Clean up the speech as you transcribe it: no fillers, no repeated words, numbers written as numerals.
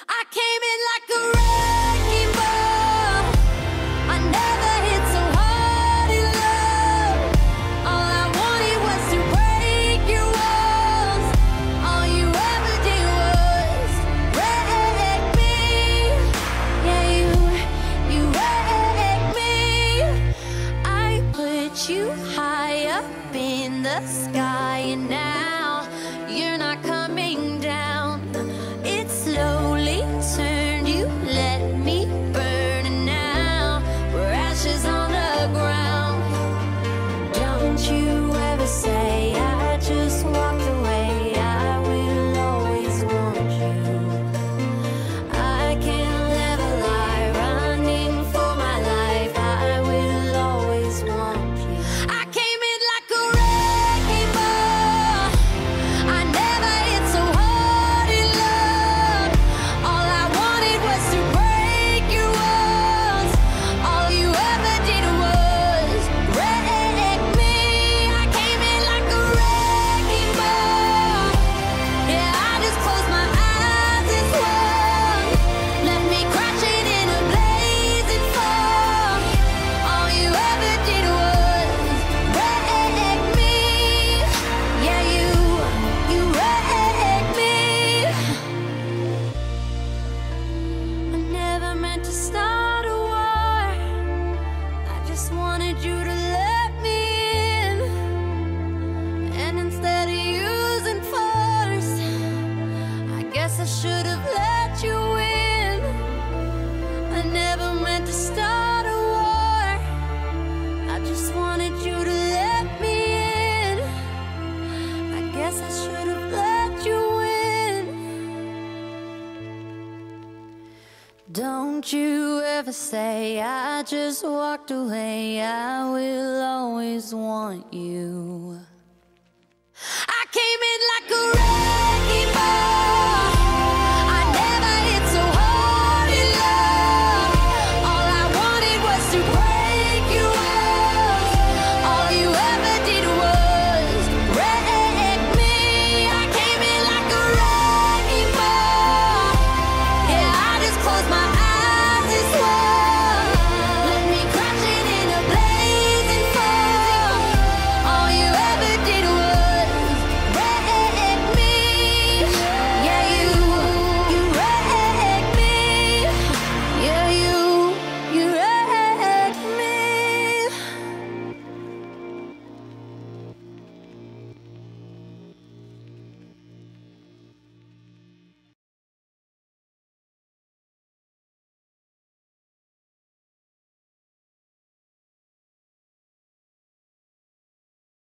I came in like a wrecking ball. I never hit so hard in love. All I wanted was to break your walls. All you ever did was wreck me. Yeah, you wrecked me. I put you high up in the sky, and now you're not coming down. It slowly turned, you let me burn, and now we're ashes on the ground. Don't you ever say I just walked away. I will always want you. I can't live a lie, running for my life. I will always want you. I came in like a wrecking ball. I never hit so hard in love. All I wanted was to break your walls. All you ever did was wreck me. I came in like a wrecking ball. Yeah, I just closed my eyes and swung. Left me crashing in a blazing fall. All you ever did was wreck me. Yeah, you wrecked me. I never meant to start a war. I just wanted you to let me in. And instead of using force, I guess I should have let you in. I never meant to start a war. I just wanted you to let me in. I guess I should have let you in. Don't you ever say I just walked away. I will always want you. I came in like a wrecking ball.